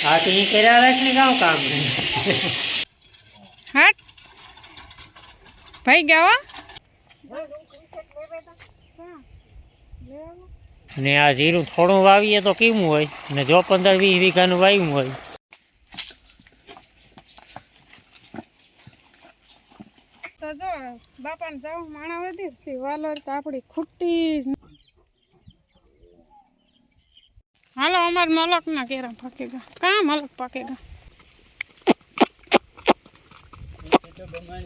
हाँ तो ये केरा रखने का काम है। हट भाई गया ने आ जीरु थोड़ું વાવીએ તો કેવું હોય ને જો 15-20 વીઘાનું વાવ્યું હોય તો જો બાપાને જાવ માણા વધી વાલોર તો આપણી ખૂટી હાલો અમાર મલક ના કેરા પાકેગા કા મલક પાકેગા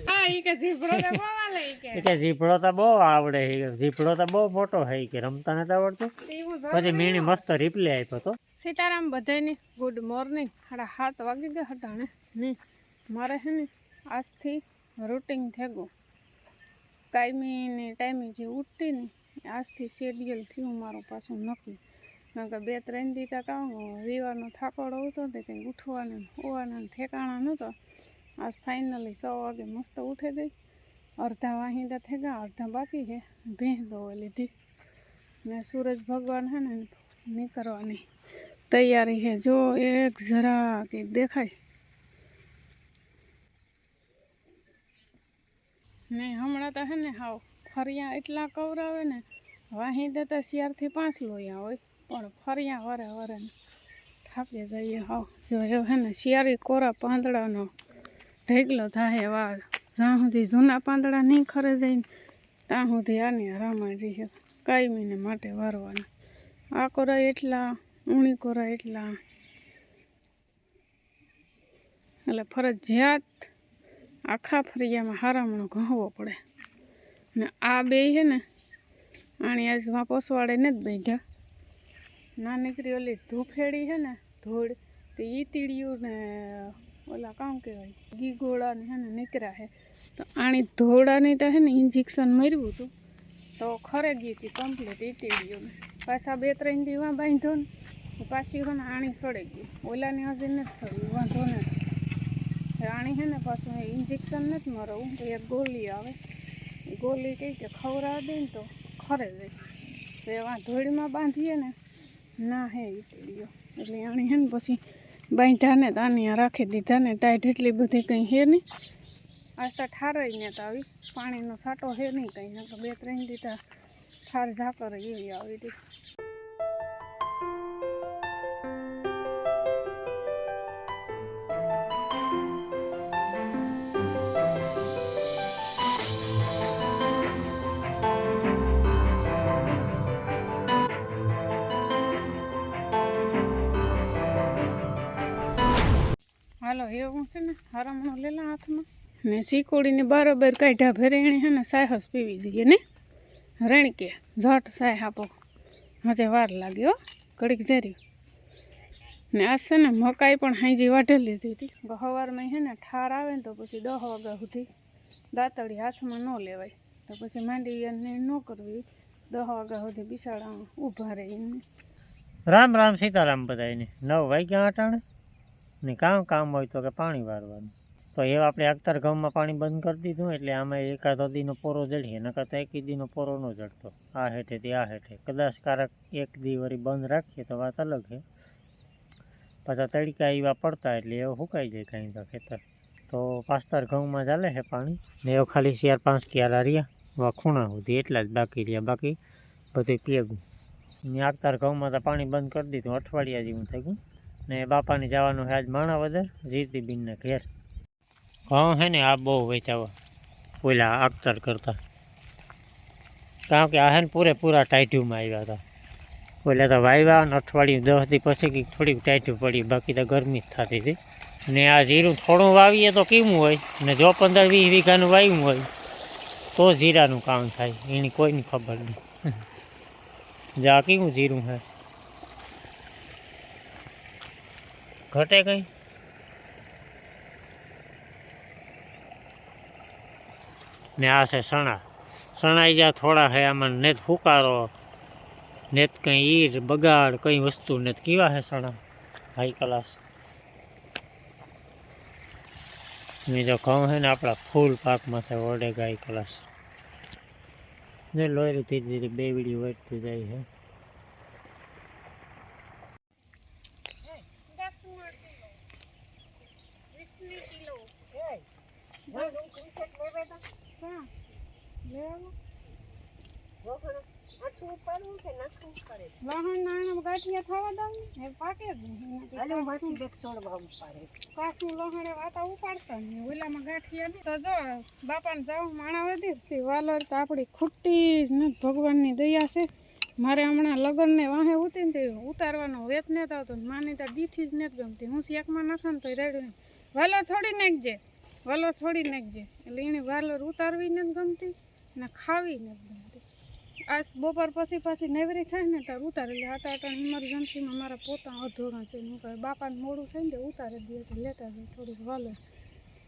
હા ઈ કે જીભડો તો બહુ આલે ઈ કે જીભડો તો બહુ આવડે જીભડો તો બહુ મોટો હે કે રમતા નતા આવડતું પછી મીણી મસ્ત રિપ્લે આપ્યો તો સીતારામ બધાયની ગુડ મોર્નિંગ 7:30 વાગી ગયા હટાણે ને મારે હે ને આજથી રૂટિન થઈ ગયું કાયમી ને ટાઈમે જે ઉઠતી ને આજથી શેડ્યુલ થયું મારું પાછું નક્કી કારણ કે 2-3 દી તક રવિવારનો થાકોડો હતો તે કંઈ ઉઠવાના હોવાના ઠેકાણા નહોતો આજ ફાઇનલી 6 વાગે મસ્ત ઉઠે ગઈ અડધા વાહિંદા થઈ ગયા અડધા બાકી છે ભેંસ દોવા લીધી ને સૂરજ ભગવાન છે ને નીકળવાની તૈયારી છે જો એક જરા કે દેખાય ને હમણાં તો હે ને હાવ ફરિયા એટલા કવરાવે ને વાહિંદા તો 4 થી 5 લોયા હોય પણ ફરિયા વરે વરે થાકી જઈએ હાવ જો એ હે ને શિયાળી કોરા પાંદડાનો ઢેગલો થાય વાર જ્યાં સુધી જૂના પાંદડા નહીં ખરે જાય ત્યાં સુધી આની રામાયણ રહે કાયમીને માટે વારવાના આ કોરા એટલા ઊણી કોરા એટલા એટલે ફરજિયાત આખા ફરિયામાં હારામણો ઘહવો પડે ને આ બે છે ને આણી આજમાં પોસવાડે ને જ બેઠા ના નીકળી ઓલી ધૂફેડી છે ને ધૂળ તો એ તીડિયું ને ઓલા કામ કહેવાય ઘી ગોળા ને હે ને નીકળ્યા છે તો આણી ધોળાની તો હે ને ઇન્જેક્શન માર્યું હતું તો ખરે ગઈ હતી કમ્પ્લીટ એ તીડિયું પાછા 2-3 દીવા બાંધો ને પાછી છે ને આણી સડે ગઈ ઓલાની હજી નથી સડ્યું વાંધો નથી આણી છે ને પાછું ઇન્જેક્શન નથી મરવું તો એક ગોળી આવે એ ગોળી કહી કે ખવડાવી દે ને તો ખરે જાય તો એવા ધોળીમાં બાંધીએ ને ના હે એ તીડિયો એટલે આણી છે ને પછી બાંધ્યા ને તો આની રાખી દીધા ને ટાઈટ એટલી બધી કંઈ હે નહીં આજ તો ઠારાઈ ને તો આવી પાણીનો છાંટો હે નહીં કંઈ નકર 2-3 દીધા ઠાર ઝાકર એવી આવી હતી હાલો એવું છે ને હારામણો લેલા હાથમાં ને શીકોડીને બરાબર કાઢ્યા ભેરે એણે છે ને સાહસ પીવી જોઈએ ને રેણકે ઝટ સાહ આપો હજે વાર લાગ્યો ઘડીક જરી ને આજ છે ને મકાઈ પણ હાઈજી વાઢી લીધી હતી સવારમાં છે ને ઠાર આવે ને તો પછી 10 વાગ્યા સુધી દાંતળી હાથમાં ન લેવાય તો પછી માંડવીને ન કરવી 10 વાગ્યા સુધી બિસાડા ઊભા રહીને રામ રામ સીતારામ બધાને 9 વાગ્યા અટાણે ને કામ હોય તો કે પાણી વારવાનું તો એ આપણે અખ્તર ગામમાં પાણી બંધ કરી દીધું એટલે આમાં એકાદ દીનો પોરો જડીએ નકર તો એક દીનો પોરો ન જડતો આ હેઠેથી આ હેઠે કદાચ કારક એક દી વળી બંધ રાખીએ તો વાત અલગ છે પાછા તડકા એવા પડતા એટલે એવું સુકાઈ જાય કાંઈ તો ખેતર તો પાસ્તર ઘઉંમાં ચાલે છે પાણી ને એવું ખાલી 4-5 ક્યારા રહ્યા ખૂણા સુધી એટલા જ બાકી રહ્યા બાકી બધું પીગું ને અખ્તર ઘઉંમાં તો પાણી બંધ કરી દીધું અઠવાડિયા જેવું થઈ ગયું ને બાપાની જવાનું છે આજ માણાવદર જીરતીબીનના ઘેર ઘઉં છે ને આ બહુ વેચાવા ઓલા અખ્તર કરતા કારણ કે આ છે ને પૂરેપૂરા ટાઈટુમાં આવ્યા હતા ઓલા તો વાવ્યા ને અઠવાડિયું 10 દી પછી કંઈક થોડીક ટાઈટું પડી બાકી તો ગરમી જ થતી હતી ને આ જીરું થોડું વાવીએ તો કેવું હોય ને જો 15-20 વીઘાનું વાવ્યું હોય તો જીરાનું કામ થાય એની કોઈની ખબર નહીં જે આ કેવું જીરું છે ઘટે કંઈ ને આ છે સણાઈ જ્યાં થોડા છે આમાં નેત ફૂકારો નેત કંઈ ઈર બગાડ કંઈ વસ્તુ નેત કેવા છે સણા હાઈ ક્લાસ ને જો ઘઉં છે ને આપણા ફૂલ પાકમાં થાય ઓડે હાઈ ક્લાસ જો લોયરું ધીરે ધીરે બે વીડી વધતી જાય છે. વાહન નાના ગાંઠિયા થવા દઉં ને પાકે જ નહીં. કાસું લહણે વાતા ઉપાડતા ને ઓલામાં ગાંઠિયા નહીં. તો જો બાપાને જાવ માણા વધી વાલર તો આપણી ખૂટી જ નથી. ભગવાનની દયા છે. મારે હમણાં લગ્નને વાહે ઉતી ને તે ઉતારવાનો વેત નથી આવતો. માની તો દીઠી જ નથી ગમતી. હું શેકમાં નાખે ને તો રેડું નહીં. વાલર થોડી નાખજે, વાલર થોડી નાખજે. એટલે એને વાલર ઉતારવી નથી ગમતી ને ખાવી નથી ગમતી. આ બપોર પછી પાછી નેવરી થાય ને ત્યારે ઉતારે. એટલે આટા આટા ઇમરજન્સીમાં મારા પોતા અધોરણ છે. હું કહે બાપાને મોડું થાય ને ઉતારી દે એટલે લેતા જાય થોડીક વાલર.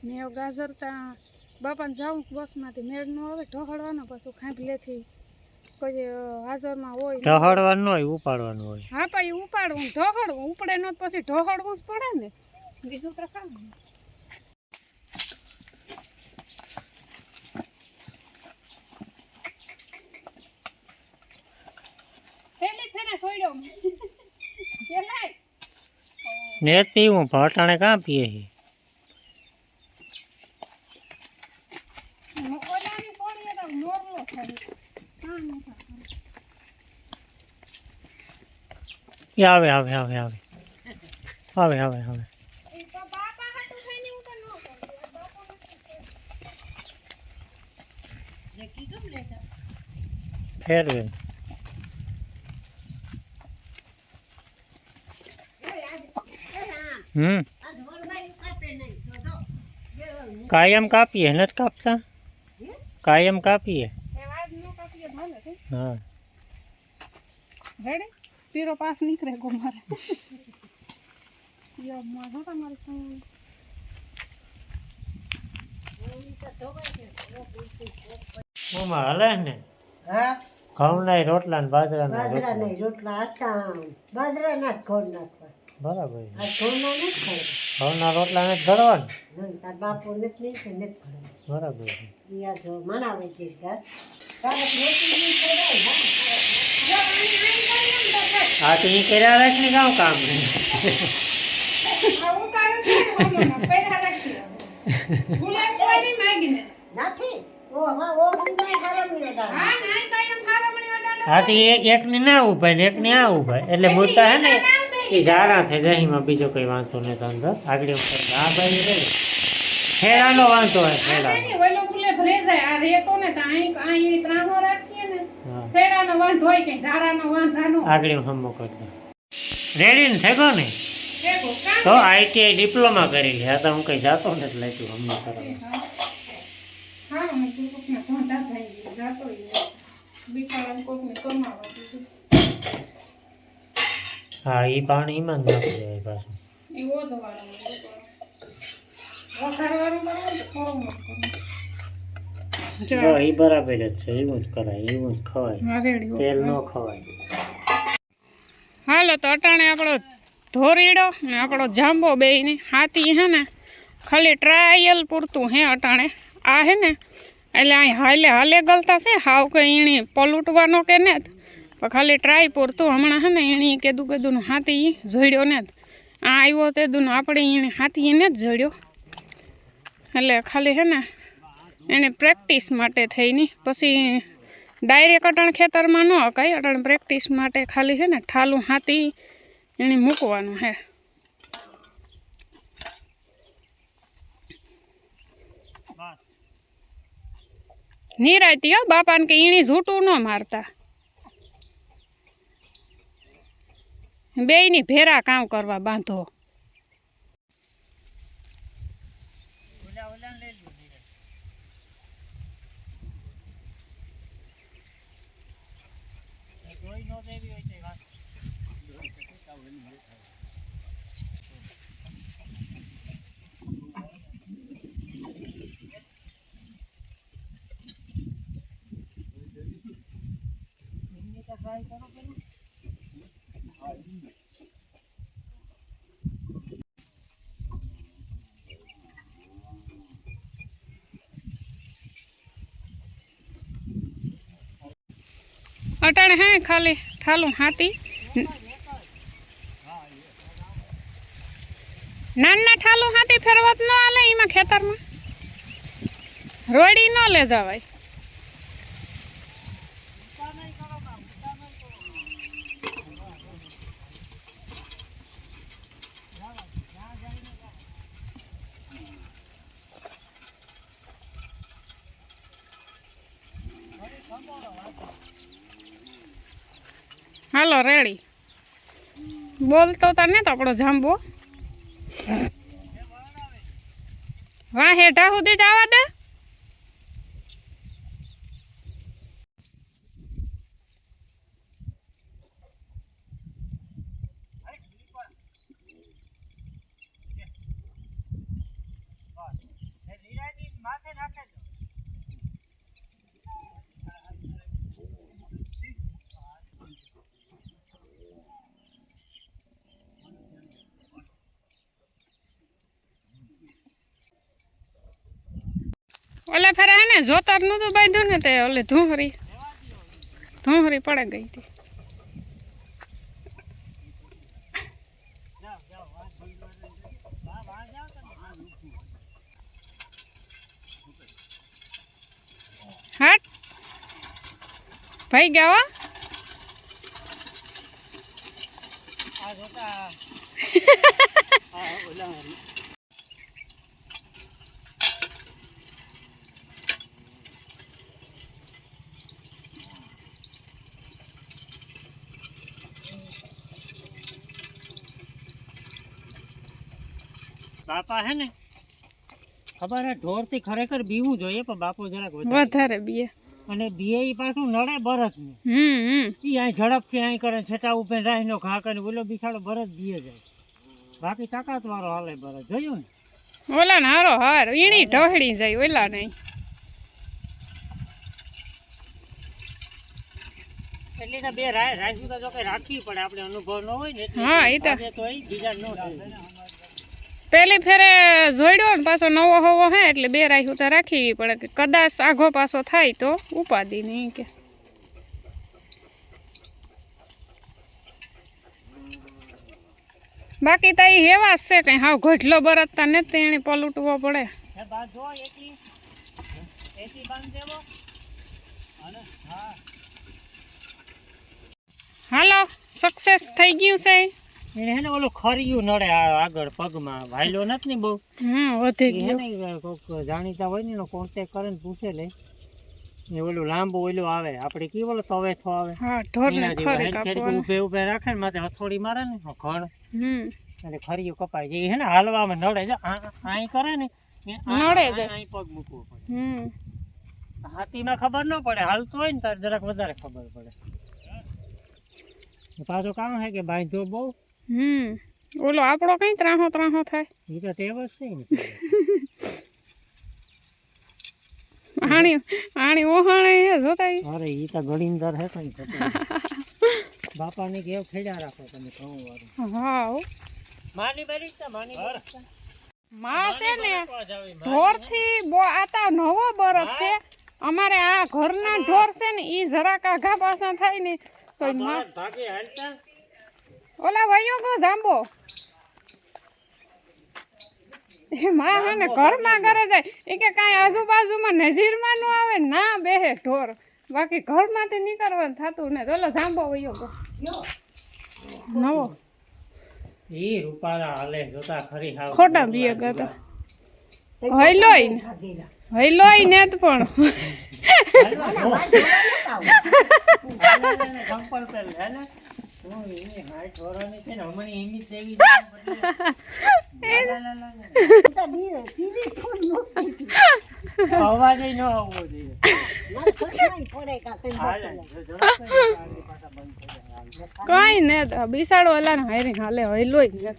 ને એવું ગાજર ત્યાં બાપાને જાઉં બસમાંથી મેળ ન આવે ઢોહળવાનો પાછું ખાંભલેથી કોઈ હાજરમાં હોય ઢહડવાનું હોય ઉપાડવાનું હોય. હા ભાઈ ઉપાડવું ઢોહળવું ઉપડે ન પછી ઢોહળવું જ પડે ને બીજું તો કામ. ને પીવું ભટાણે કાં પીએ છે? એ આવે આવે આવે આવે આવે આવે આવે ફેરવે. કાયમ કાપીએ નથી કાપતા? કાયમ કાપીએ. હા રેડી પીરો પાસ નીકળે ગો મારે. યો માં હતા મારી સંગ. ઓમાં હલે ને. હા ઘઉંના રોટલા ને બાજરાના બાજરાના રોટલા આટા બાજરાના જ ઘઉં નાખવા. બરાબર. આ ઘઉંના નથી ખાવા. ઘઉંના રોટલા ને ઘડવાનું. તાર બાપુ નથી નહીં કે નથી ખાવા. બરાબર. યા જો મનાવે છે તારે રોટલી નહીં ખવડાય. આ તો ઈ કર્યા રાખ ને કામ કામ નથી ઓ હા ઓ નહીં હારમણી દાળ. હા તો એક ને ના ઉભાય ને એક ને આ ઉભાય એટલે મુદ્દા હે ને એ ઝારા થઈ જાય. એમાં બીજો કઈ વાંધો નથી અંદર આગળ આ ભાઈ રે ખેડાનો વાંધો હોય ખેડાનો. આગળ હમો કરી દો. રેડી ને થઈ ગયો ને તો ITI ડિપ્લોમા કરી લે. આ તો હું કઈ જાતો નથી લાગ્યું હમણાં કરવા. હા એ પાણી એમાં જ નાખી જાય પાછું. એ બરાબર જ છે. એવું જ કરાય એવું જ ખવાય. તેલ ન ખવાય. હાલો તો અટાણે આપણો ધોરીડો ને આપણો જાંબો બેયને હાથી હે ને ખાલી ટ્રાયલ પૂરતું હે અટાણે. આ હે ને એટલે અહીં હાલે ગલતા છે હાવ કે એણી પલૂટવાનો કે ને પણ ખાલી ટ્રાય પૂરતું. હમણાં હે ને એણી કેદું હાથી જોડ્યો ને આ આવ્યો તે દુનો આપણે એને હાથી એને જ જોડ્યો. એટલે ખાલી હે ને એને પ્રેક્ટિસ માટે થઈને પછી ડાયરેક્ટ અટાણ ખેતરમાં ન હકાય. અટાણ પ્રેક્ટિસ માટે ખાલી છે ને ઠાલું હાથી એને મૂકવાનું હે. નિરાયતી હો બાપાને કે ઈણી ઝૂટું ન મારતા. બેયની ભેરા કામ કરવા બાંધો. ટ્રાય કરો પેલું. અટાણે હે ખાલી ઠાલું હાથી નાના ઠાલું હાથી ફેરવત ન આલે એમાં ખેતરમાં રોડી ન લે જવાય. હાલો રેડી બોલતો તને તો આપણો જાંબો વાહ હેઠા સુધી જવા દે. ઓલે ફેરા હે ને જોતર નું તો બાંધ્યું ને તે ઓલે ધૂંહરી પડે ગઈ હતી. હટ ભાઈ ગયા બાપા હે ને ખબર હે ઢોર થી ખરેખર બીવું જોઈએ પણ બાપો જરાક વધારે બીએ અને બીએ ઈ પાછું નડે બરસ ને ઈ અહીં ઝડપથી અહીં કરે છેટા ઉભે રાહીનો ઘા કરે બોલો બિસાડો બરસ બીએ જાય બાકી તાકાત વાળો હાલે બરસ જોયું ને ઓલા ને હારો હાર ઈણી ઢોહડી જાય ઓલા નહીં એટલે તો બે રાખ્યું તો જો કે રાખવી પડે આપણે અનુભવ ન હોય ને હા એ તો બીજા ન થાય. પેલી ફેરે જોડ્યો ને પાછો નવો હોવો હે એટલે બે રાખ્યું તો રાખવી પડે કે કદાચ આઘો પાછો થાય તો ઉપાધિ નહીં કે બાકી તો એ હેવા જ છે કઈ હાવ ઘોટલો બરતતા નથી એને પલૂટવો પડે. હાલો સક્સેસ થઈ ગયું છે એને હે ને ઓલું ખરિયું નડે આગળ પગમાં વાયલો નથી ને બહુ વધી ગયું કોક જાણીતા હોય ને એનો કોન્ટેક કરે ને પૂછે લે ને ઓલું લાંબુ ઓલું આવે આપણે કી બોલો તવેથો આવે હા ઢોરને ખરી કાપવાનું ઉભે ઉભે રાખે ને માથે હથોડી મારે ને ઘણ એટલે ખરિયું કપાય જાય હે ને હાલવામાં નડે છે આઈ કરે ને નડે છે આઈ પગ મૂકવો પડે. હાથીમાં ખબર ન પડે હાલતો હોય ને તાર જરાક વધારે ખબર પડે. પાછો કામ હે કે બાંધો બહુ ઓલો આપણો કઈ ત્રાહો થાય એ તો ટેવ જ છે ને આણી ઓહાણે હે જોતા અરે ઈ તો ગળીંદર હે કઈ બાપાની કેવ ખેડા રાખો તમે ઘઉં વાળું. હા માની બરીસ્તા માં છે ને ઢોર થી આતા નવો બરત છે અમારે આ ઘરના ઢોર છે ને ઈ જરાક આઘા પાછા થાય ને તો ભાગે હાલતા ઓલા વયો ગો જાંબો એ માં હે ને ઘરમાં કરે જાય એ કે કાંઈ આજુબાજુમાં નજીરમાં ન આવે ના બેહે ઢોર બાકી ઘરમાંથી નીકળવાનું થતું ને ઓલો જાંબો વયો ગો નવો ઈ રૂપાળા હાલે જોતા ખરી હાવ ખોટા બીએ ગાતા હૈલોય ને જ પણ સંપલ પેલ હે ને ઈ હાઈ ઢોરાની છે ને હમણી એમી દેવી અવાજ ન આવવો જોઈએ કઈ ને બિસાડો એલા ને હારી હાલે હૈલોય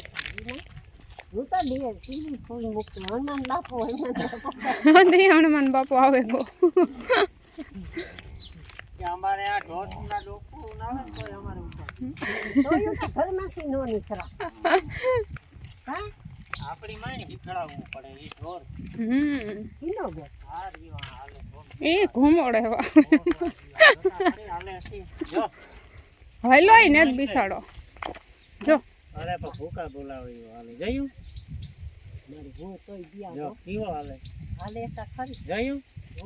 ને હનુમાન બાપુ આવે ગો અમારે આ ઢોરના લોકો ના આવે તો અમારે આપણી માણી શીખડાવવું પડે એ ઢોર એ ઘૂમોડે હાલે હતી. જો હલો ને જ બિસાડો જો અરે પણ ભૂકા બોલાવી હાલે જયું મારી હું તોય ગયા જો કેવો હાલે હાલે તા ખરી જયું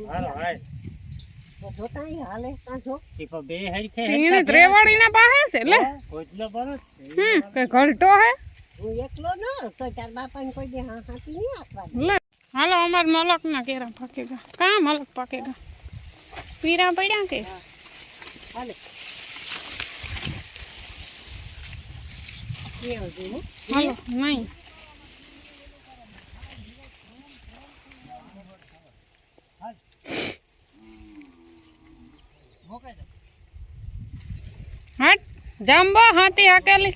હાલો હાય તો જોતા ઈ હાલે તા જો ઈ પણ બે હરખે એને ત્રેવાડી ના પાસે છે લે કોઈલો બરો છે કે ઘલટો હે હું એકલો ન તો તાર બાપાને કોઈ દે હા હાથી નહીં આપવાની લે હાલો અમાર મલક ના કેરા પાકેગા કા મલક પાકેગા પીરા પડ્યા કે હાલે કેવું જોયું હાલો નહીં હટ જાંબો હાથી હાકેલી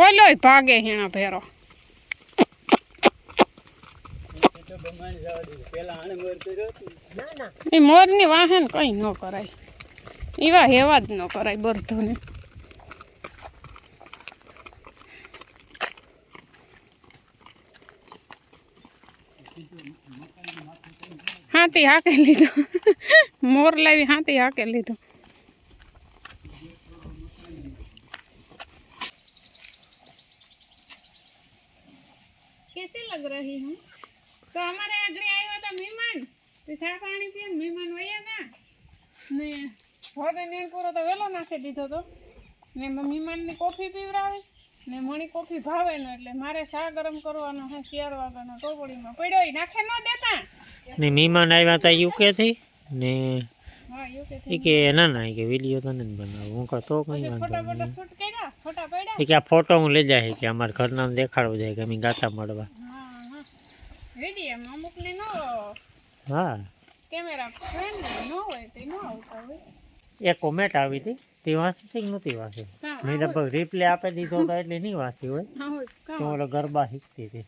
ઓલોય ભાગે હીણા ભેરો ના ના એ મોરની વાહન કઈ ન કરાય એવા હેવા જ ન કરાય બરધોને હાથી હાકે લીધું મોર લાવી હાથી હાકે લીધું कैसे लग रही हूँ तो हमारे अग्रे आया था मेहमान तो चा पानी पिए मेहमान वया ना ने होरे ने पूरो तो वेलो नाखी દીધો તો ને મહેમાન ની કોફી પીવરાવે ને મણી કોફી ભાવે ને એટલે મારે ચા ગરમ કરવાનો હે 4 વાગ્યાનો ટોપડીમાં પડ્યો ઈ નાખે ન દેતા ને મહેમાન આવ્યા હતા યુકે થી ને હા યો કે ઈ કે ના ના ઈ કે વિડિયો તો નથી બનાવું હું કહું તો કઈ વાંધો ફટાફટ નહીં શૂટ કર્યા ફોટા પડ્યા ઈ કે આ ફોટો હું લઈ જાય કે અમાર ઘરના દેખાડવું જાય કે અમે ગાતા મળવા હા વિડિયો અમુક ને નો હા કેમેરા ફ્રેન્ડ નો હોય તે નો આવતા હોય એક કોમેન્ટ આવી હતી તે વાંચી નહોતી વાંચી હા મેં લગભગ રિપ્લે આપી દીધો તો એટલે નહીં વાંચી હોય હા હોય તો ઓલો ગરબા શીખતી હતી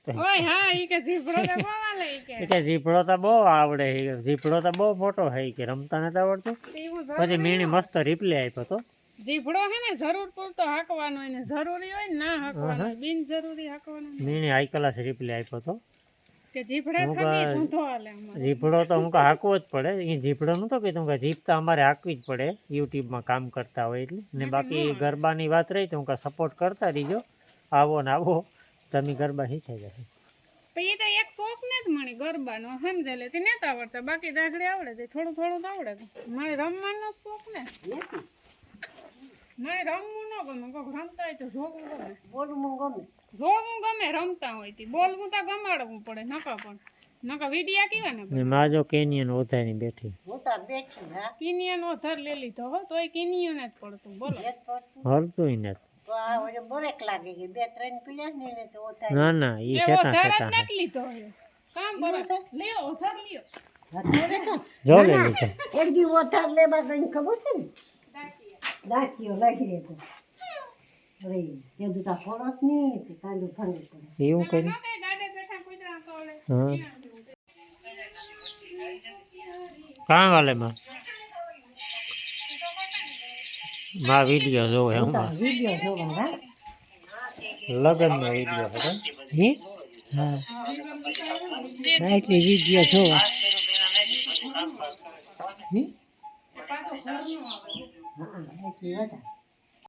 ઓય હા ઈ કે જીભડો તો બોવાલે ઈ કે એ કે જીભડો તો બહુ આવડે છે જીભડો તો બહુ મોટો છે કે રમતા નથી આવડતું એવું પછી મીણી મસ્ત રિપ્લે આપ્યો તો જીભડો હે ને જરૂર પૂરતો હાંકવાનો હોય ને જરૂરી હોય ને ના હાંકવાનો હોય બિન જરૂરી હાંકવાનો નહીં. મીણી હાઈ ક્લાસ રિપ્લે આપ્યો તો કે જીભડે હું થકી કા- ધૂંધો હાલે અમારે જીભડો તો હું કહું હાંકવો જ પડે એ જીભડો નહોતો કીધું કે જીભ તો અમારે હાંકવી જ પડે યુટ્યુબમાં કામ કરતા હોય એટલે ને બાકી ગરબાની વાત રહી તો હું કહું સપોર્ટ કરતા રહીજો આવો ને આવો તમે ગરબા શીખાઈ જશે પણ એ તો એક શોખ ને જ મળી ગરબાનો સમજે લે તે નતા આવડતા બાકી દાખલે આવડે તે થોડું થોડું તો આવડે મારે રમવાનો શોખ ને મારે રમવું ન ગમે કોક રમતા હોય તો જોવું ગમે બોલવું ગમે જોવું ગમે રમતા હોય તે બોલવું તો ગમાડવું પડે નકા પણ નકા વિડિયા કેવા ને ને માં જો કેનિયન ઓધાની બેઠી હું તો બેઠી હા કિનિયન ઓધર લઈ લીધો હો તોય કિનિયન જ પડતું બોલો એક તો હરતું ને તો આ ઓલો બરેક લાગે કે 2-3 પીડ્યા ને એને તો ઓથાય ના ના એ એ શેતા ઓધર જ શેતા નથી લીધો હે કામ બરાબર લ્યો ઓધર લ્યો જો લે લીધો એક દી ઓથાર લેવા ગઈ ખબર છે ને દાખીઓ લાગી રહેતો અરે એ દુતા ફોડત નહીં તો કાંદો ફંગી પડે એવું કરી નકે ગાડે બેઠા કુતરા તોડે હા કાં વાલે માં વિડીયો જોવે હું વિડિયો જોવા હા લગ્નનો વિડીયો હતો હે હા એટલે વિડિયો જોવા હે પાછો ઘરનો આવે હા એટલી વધારે